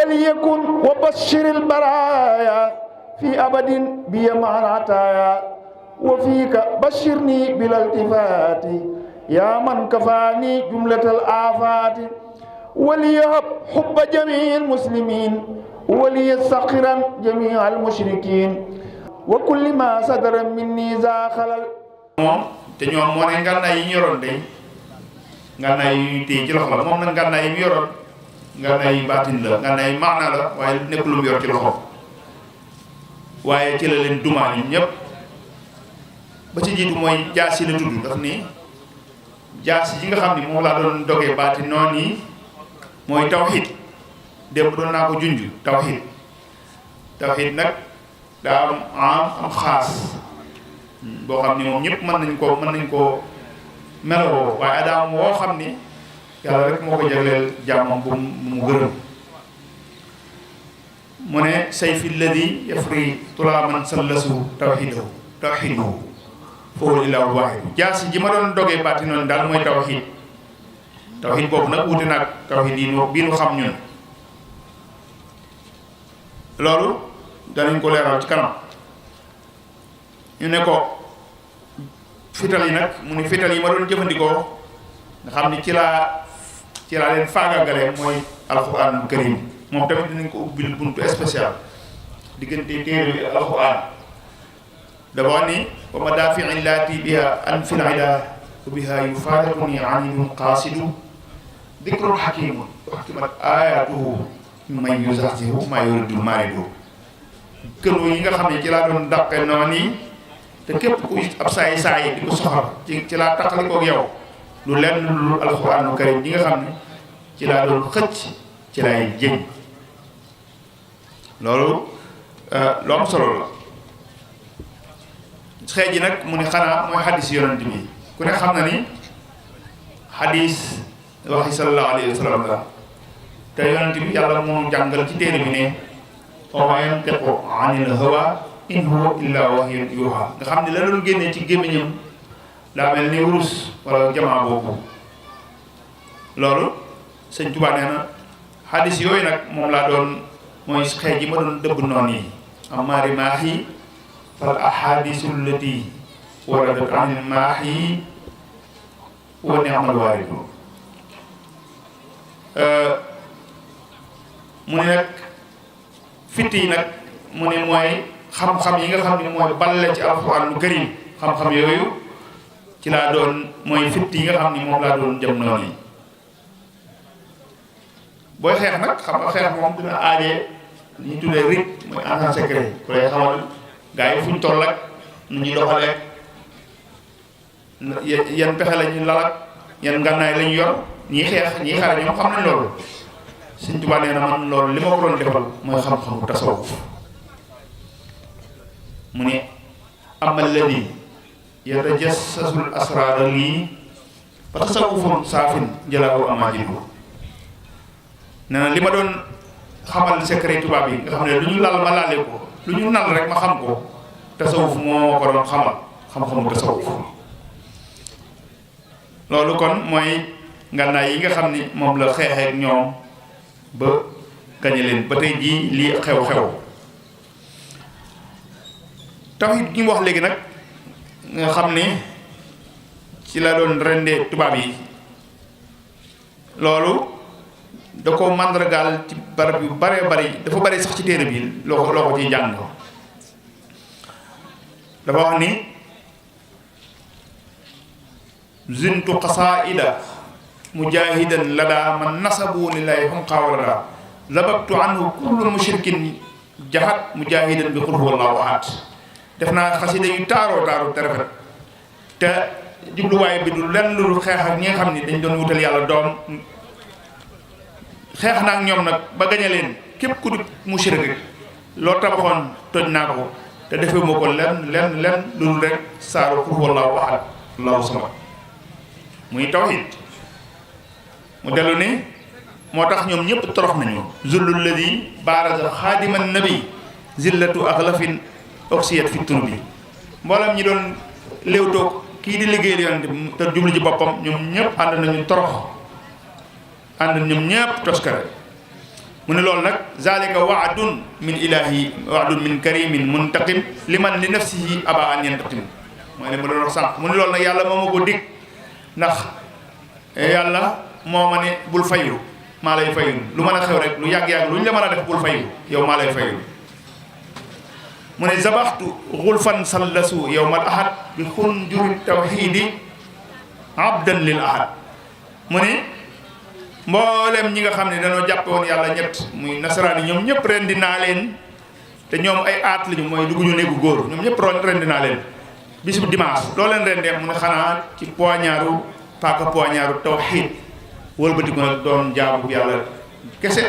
وليكن وبشر البرايا في أبد بي مع العطايا وفيك بشرني بالالتفات يا من كفاني جملة الآفات وليهب حب جميع المسلمين وليسخرا جميع المشركين وكل ما صدر مني ذا خلل moom te ñoom moo ne ngànnaay yi ñu yoroon de ngànnaay yu téye ci loxo la moom nag ngànnaay yi mu yoroon ngànnaay yu baatin la ngànnaay yu maanaa la waaye nekk lu mu yor ci loxo waaye ci la leen dumaa ñun ñëpp ba ci jiitu mooy jaasi la tudd daf ni jaasi ji nga xam ni moom laa doon dogee baati noon yi mooy tawxiid démb doon naa ko junj tawxiid nag daa am xaas boo xam ni moom ñëpp mën nañ koo melowoo waaye adaam woo xam ni yàlla rek moo ko jagleel jàmmam bu mu gërëm mu ne sayfi lladi yafri tulaaman sallasu tawxiidahu foofu ilaahu waaxidu jaasi ji ma doon dogee baati noonu daal mooy tawxiid boobu nag wuute nag tawxiid bii nu xam ñun loolu danañ ko leeral ci kanam ñu ne ko fital yi nag mu ne fital yi ma doon jëfandikoo nga xam ni ci laa leen faagagalee mooy alxuraanul karim moom tamit dinañ ko ubbil buntu spécial diggante téere bi alxuraan dafa wax ni wa madaafi'i llaati biha anfil ida wa biha yufaariquni anidun qaasidu dikrun hakimun uhkimat ayatuhu man yuzahzihu ma yuridul maaridu kënu yi nga xam ne ci laa doon dàqe noonu yi te képp ku ab saay di ko soxal ci laa taqalikoog yow lu lenn lu alxuraanu karim yi nga xam ne ci laa doon xëcc ci lay jëñ loolu lu am solo la xeej ji nag mu ne xanaa mooy xadis yonent bi ku ne xam na ni xadis waxi sallallahu alayhi wa sallam la te yonent bi yàlla moo jàngal ci téere bi ne wa maa yantiqu anil hawa in huwa illa wahyun yuha nga xam ne la doon génnee ci gémmiñam daa mel ni wurus wala jamaa boobu loolu sëñ Tuubaa nee na xadis yooyu nag moom laa doon mooy xeej yi ma doon dëbb noonu yi amaari maahi fal ahadisu llati waradat anil maahi wa ni'mal waaridu mu ne nag fitt yi nag mu ne mooy xam-xam yi nga xam ne mooy balle ci alxuraanul karim xam-xam yooyu ci laa doon mooy fitt yi nga xam ni moom laa doon jëm noonu yi booy xeex nag xam nga xeex moom dina aaje li ñu tuddee rit mooy agent secret ku lay xamal gaa yi fu ñu toll ak nu ñuy doxalee yan pexe la ñuy lalak yan ngànnaay la ñu yor ñii xeex ñii xare ñoom xam nañ loolu Sëñ Tuubaa nee na man loolu li ma ko doon defal mooy xam-xamu tasawuf mu ne amal ladi yatajassasul asraara lii fa tasawufun saafin jalaahu amajidu nee na li ma doon xamal secret tubaab yi nga xam ne lu ñu lal ma laale ko lu ñu nal rek ma xam ko tasawuf moo ko doon xamal xam-xamu tasawuf loolu kon mooy ngànnaay yi nga xam ni moom la xeexeek ñoom ba gañe leen ba tey jii lii xew-xew tawhid gi mu wax léegi nag nga xam ni ci la doon rendee tubaab yi loolu da ko màndargaal ci barab yu bare bari dafa bari sax ci téere bi loo ko ciy jàng dafa wax ni zintu qasaida mujahidan lada man nasabu lillahi xunqa walada zababtu anhu kullu mushrikin jahat mujahidan bi qul huwallahu ahad def naa xasida yu taaroo te rafet te jubluwaay bi du lenn lu xeex ak ñi nga xam ni dañ doon wutal yàlla doom xeex naa ak ñoom nag ba gañe leen képp ku di mushrik rek loo tabaxoon toj naa ko te defee moo ko lenn lu rek saaru qul huwallahu ahad allahu samad muy tawhid mu dellu ni moo tax ñoom ñëpp torox nañu zullul ladi baaraza xaadiman nabi zillatu axlafin oxiyat fi tunu bi mboolem ñi doon léewtoog kii di liggéeyal yoon te jublu ci boppam ñoom ñëpp ànd nañu torox ànd ñoom ñëpp toskare mu ne loolu nag zalika waadun min ilahi waadun min karimin muntaqim liman li nafsihi aba an yantaqim mooy ne ma doon wax sànq mu ne loolu nag yàlla moo ma ko dig ndax yàlla moo ma ne bul fayu maa lay fayul lu mën a xew rek lu yàgg-yàgg lu ñu la mën a def bul fayu yow maa lay fayul mu ne zabaxtu xulfan sallasu yowmal ahad bi xunjuri tawxiidi abdan lil ahad mu ne mboolem ñi nga xam ne dañoo jàppe woon yàlla ñett muy nasaraan yi ñoom ñëpp rendi naa leen te ñoom ay aat lañu mooy dugguñu néegu góor ñoom ñëpp rendi naa leen bisu dimanche loo leen rendee mu ne xanaa ci poignaaru paaka poignaaru tawxiid wëlbatiku nag doon jaamu yàlla kese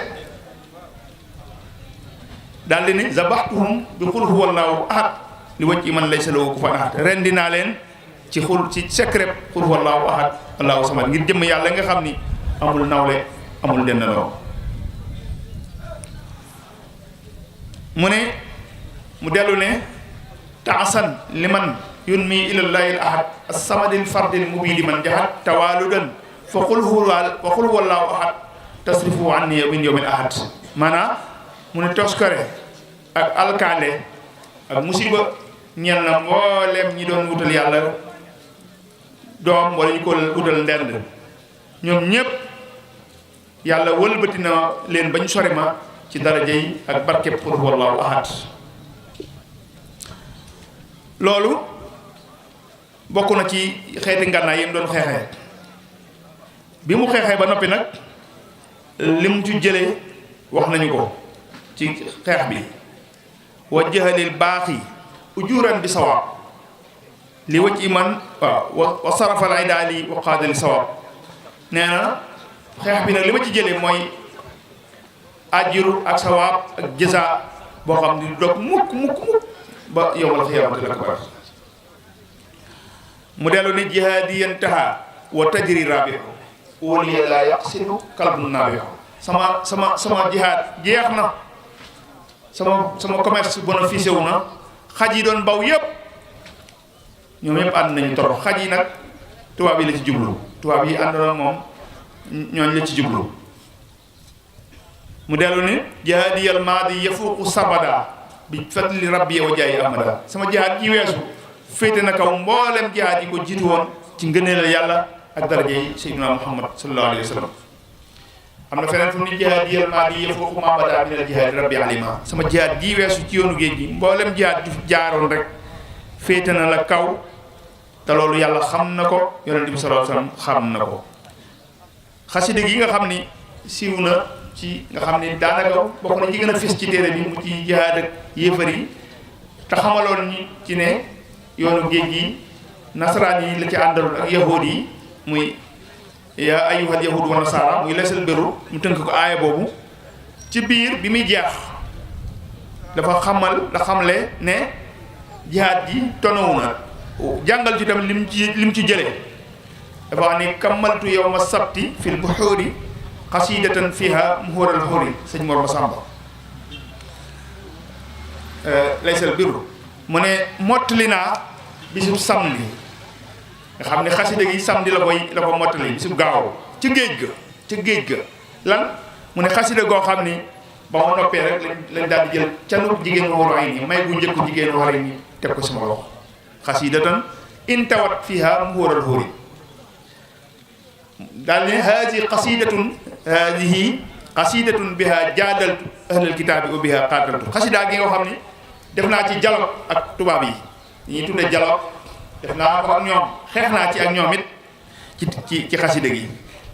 daal di ne zabaxtuhum bi xul huwallaahu ahad li wacc man laysa lahu kufuwan ahad rendi naa leen ci secret xul huwallaahu ahad allaahu samad ngir jëmm yàlla nga xam ni amul nawle amul dendandoo mu ne mu dellu ne taasan liman yunmi ilallaahi al ahad as-samadil fardil mubidi man jahat tawaludan fa xul huwallaahu ahad tasrifu anni min yawmil ahad maanaam mu ne toskare ak alkaande ak musiba ñeel na mboolem ñi doon wutal yàlla doom wala ñu ko wutal ndend ñoom ñépp yàlla wëlbati na leen bañ sori ma ci daraja yi ak barkeb xul huwallaahu ahad loolu bokk na ci xeeti ngànnaay yi mu doon xeexee bi mu xeexee ba noppi nag li mu ci jëlee wax nañu ko ci xeex bi wa jahalil baaxi ujuran bi sawaab li wacc iman waaw wa sarafal ay daali wa qaadali sawaab nee na xeex bi nag li ma ci jëlee mooy ajjuru ak sawaab ak jëza boo xam ni dog mukk ba yowmal xiyaamatil akbar mu dellu ni jihaadiyan taha wa tajri rabihu waliya laa yaqsidu kalbun naabihu sama jihaad jeex na sama commerce bénéficié wu na xaj yi doon baw yëpp ñoom yëpp ànd nañu toro xaj yi nag tubaab yi la ci jublu tubaab yi àndoon moom ñooñ la ci jublu mu dellu ni jihaadiyal maadi yafuuqu sabada bi fadli rabbi wa jaayi amada sama jihaad ji weesu féete na kaw mboolem jihaad yi ko jiitu woon ci ngëneelal yàlla ak daraja yi sayyidina muhammad sallallahu alayhi wa sallam am na feneen fu mu ni jihaadiyal maadi yafuuqu ma bada minal jihaadi rabbi alima sama jihaad ji weesu ci yoonu géej gi mboolem jihaad ju jaaroon rek féete na la kaw te loolu yàlla xam na ko yonent bi sallallahu alayhi wa sallam xam na ko xasida gi nga xam ni siiw na ci nga xam ni daanaka bokk na ci gën a fis ci téere bi mu ci jihaad ak yéefar yi te xamaloon ñi ci ne yoonu géej gi nasaraan yi la ci àndaloon ak yahuud yi muy yaa ayyuhal yahud wa nasara muy laysal birru mu tënk ko aaya boobu ci biir bi muy jeex dafa xamle ne jihaad ji tonowu na jàngal ci tamit lim ci jëlee dafa wax ni kammaltu yawma sabti fil buxuuri xasidatan fiha muhural xuri sëñ Mor Masamba laysal birru mu ne mottali naa bisub samedi nga xam ne xasida gi samedi la ko mottali bisub gaaw ci géej ga lan mu ne xasida goo xam ni ba ma noppee rek lañ daal di jël canu jigéen waru ay ni may gu njëkku jigéen waru ay ni teg ko sama loxo xasidatan intawat fiha muhural xuri daal ne haadihi qasidatun biha jaadaltu ahlal kitaabi wa biha qaataltu xasidaa gi nga xam ni def naa ci dialogue ak tubaab yi ñuy tudde dialogue def naa ko ak ñoom xeex naa ci ak ñoom it ci xasida gi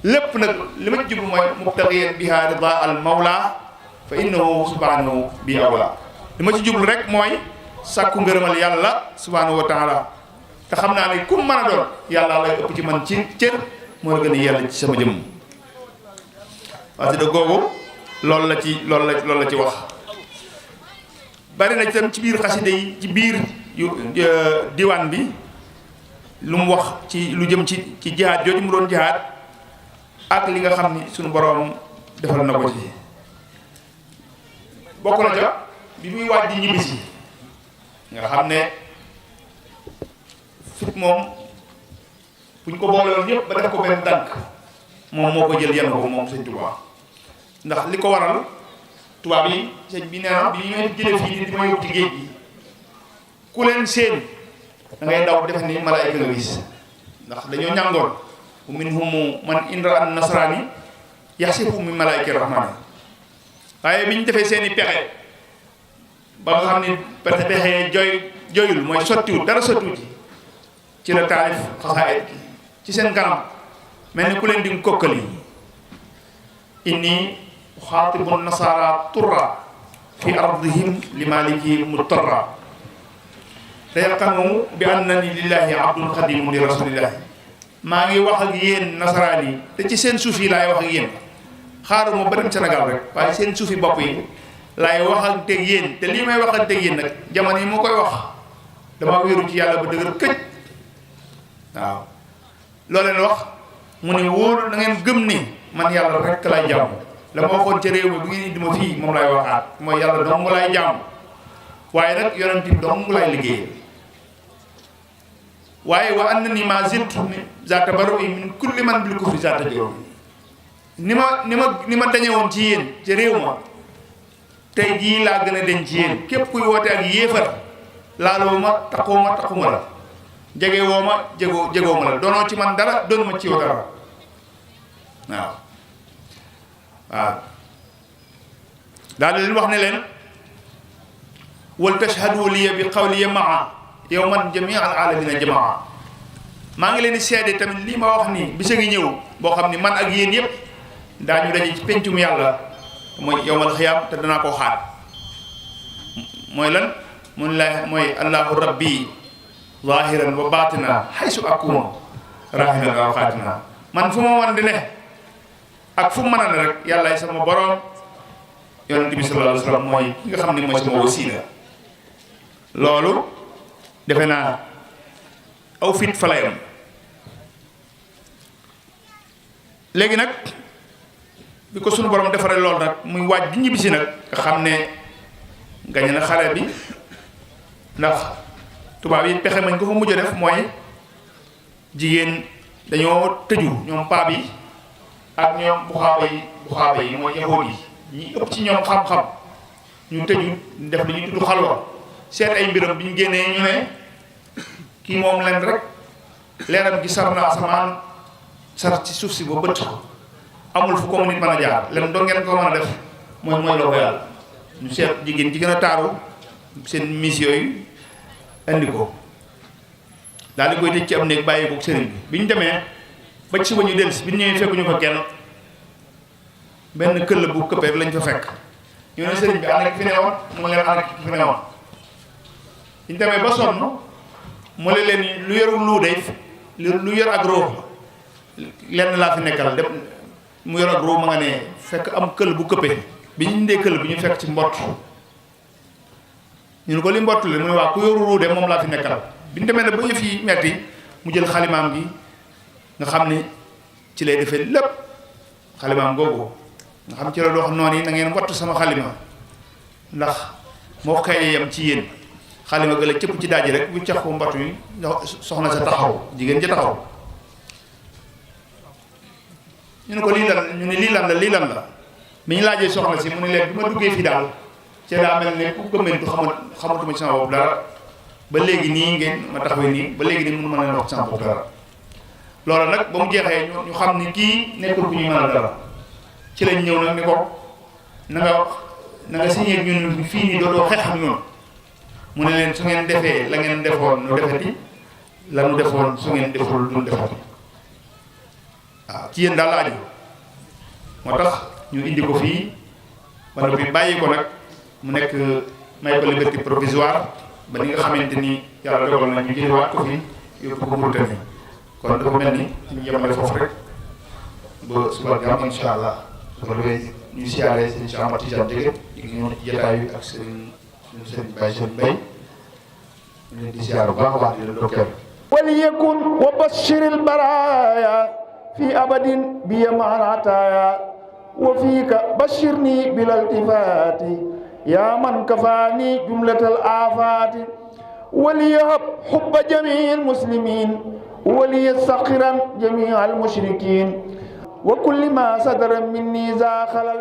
lépp nag li ma ci jublu mooy mubtagiyan biha rida al mawla fa innahu subhanahu bi awla li ma ci jublu rek mooy sàkku ngërëmal yàlla subhanahu wa taala te xam naa ne ku mën a doon yàlla lay ëpp ci man ci cër moo la gën a yàlla ci sama jëmm xasida googu loolu la ci wax bari na tam ci biir xasida yi ci biir diwaan bi lu mu wax ci lu jëm ci jihaad jooju mu doon jihaad ak li nga xam ni suñu boroom defal na ko ci bokk na ca bi muy waaj di ñibbisi nga xam ne fit moom buñ ko boolewoon yëpp ba def ko benn dànk moom moo ko jël yenn ko moom Sëñ Tuubaa ndax li ko waral tubaab yi sëñ bi nee na bi ñu jëlee fii di ma yóbbu ci géej gi ku leen seen da ngay daw defe ni malaayka nga gis ndax dañoo ñàngoon wa minhum man in ra'a nasraani yaxsibu min malaayka rahmaani waaye bi ñu defee seen i pexe ba nga xam ni pexe joyul mooy sottiwul dara sottiwul ci la taalif xasaayid gi ci seen kanam mel ni ku leen di kokkali inni uxaatibu nasaara turra fi ardihim li maliki mutarra te yaqanu bi annani lillahi abdun xadimun li rasulillahi maa ngi wax ak yéen nasaraan yi te ci seen suuf yi laay wax ak yéen xaaruma ba dem Sénégal rek waaye seen suufi bopp yi laay waxanteeg yéen te lii may waxanteeg yéen nag jamono yi moo koy wax dama wéeru ci yàlla ba dëgër këj waaw loo leen wax mu ne wóor na ngeen gëm ni man yàlla rek laay jàmm la ma waxoon ca réew mi bu ngeen indi ma fii moom laay waxaat mooy yàlla dong laay jàmm waaye nag yonent bi dong laay liggéey waaye wa anna ni ma ziltu zaata baru'i min kulli man bil kufri zaata jëw ni ma dañe woon ci yéen ca réew ma tey jii laa gën a den ci yéen képp kuy woote ak yéefar laaloo ma taxuma la jege woo ma jegoo ma la doonoo ci man dara doonu ma ci yow dara waaw daal di leen wax ne leen wal tashhadu liya bi qawliya maa yawman jamii al alamina jamaa maa ngi leen di seede tamit lii ma wax nii bisa ngi ñëw boo xam ni man ak yéen yëpp daañu daje ci pencum yàlla mooy yawmal xiyaam te danaa koo xaat mooy lan mun la mooy allahu rabbi zahiran wa batina haysu akunu rahinan wa xaatina man fu ma mën di ne ak fu mu mën a ne rek yàllaay sama borom yonent bi sallallahu alayhi wa sallam mooy ki nga xam ne mooy sama wasiila loolu defe naa aw fit fa lay am léegi nag bi ko sunu borom defaree loolu nag muy waaj di ñibbisi nag nga xam ne gañe na xare bi ndax tubaab yi pexe mañ ko fa mujj a def mooy jigéen dañoo tëju ñoom paab yi ak ñoom buxaaba yi mooy yahuud yi ñi ëpp ci ñoom xam-xam ñu tëju def li ñuy tudd xalwa seet ay mbiram bi ñu génnee ñu ne kii moom leen rek leeram gi sar na asamaan sar ci suuf si ba bët amul fu ko nit mën a jaar leen doo ngeen ko mën a def mooy loo ko yàlla ñu seet jigéen ji gën a taaru seen miss yooyu indi ko daal di koy tëj ci am néeg bàyyi ko sëriñ bi ñu demee ba ci suba ñu dellusi bi ñu ñëwee fekkuñu fa kenn benn këll bu këppee lañ fa fekk ñu ne sëriñ bi ana ki fi newoon mu leen ana ki fi newoon ñu demee ba sonn mu ne leen lu yorul luu day lu yor ak ruux lenn laa fi nekkal dem mu yor ak ruux ma nga ne fekk am këll bu këppee bi ñu indee këll bi ñu fekk ci mbott ñu ne ko li mbott la mu ne waa ku yoru ruu de moom laa fi nekkal bi ñu demee ne ba yëf yi metti mu jël xalimaam gi nga xam ne ci lay defee lépp xalimaam googu nga xam ci la wax noonu yi na ngeen wattu sama xalima ndax moo kay yam ci yéen xalima ga la cëpp ci daaji rek bu cax ko mbott yi soxna sa taxaw jigéen ja taxaw ñu ne ko lii lan ñu ne lii lan la bi ñu laajee soxna si mu ne leen bi ma duggee fii daal ci daa mel ne ku gëmmentu xamatuma ci sama bopp dara ba léegi nii ngeen ma taxawee nii ba léegi nii mënu mën a wax ci sama bopp dara loolu nag ba mu jeexee ñu xam ni kii nekkul ku ñuy mën a dara ci lañ ñëw nag ni ko na nga signé ñun fii nii doo xeex ak ñun mu ne leen su ngeen defee la ngeen defoon nu defati la nu defoon su ngeen deful duñ defati waaw ci yéen daal la aju moo tax ñu indi ko fii ba noppi bàyyi ko nag mu nekk may ko liberté provisoire ba ni nga xamante ni yàlla dogal na ñu jëliwaat ko fi yóbbu ko Mauritanie kon dafa mel ni ñu yemale foofu rek ba suba gam insha allah su ko defee ñu siyaaree sëñ Cheikh Ahmad Tidiane Dièguène ñu ñëw ci jotaay bi ak sëriñ Baye Sëriñ Mbaye ñu leen di siyaar bu baax a baax di leen dokkeel وليكن وبشر البرايا في أبد بيمان عطايا وفيك بشرني بلا التفات يا من كفاني جملة الآفات وليهب حب جميع المسلمين وليسخرا جميع المشركين وكل ما صدر مني ذا خلل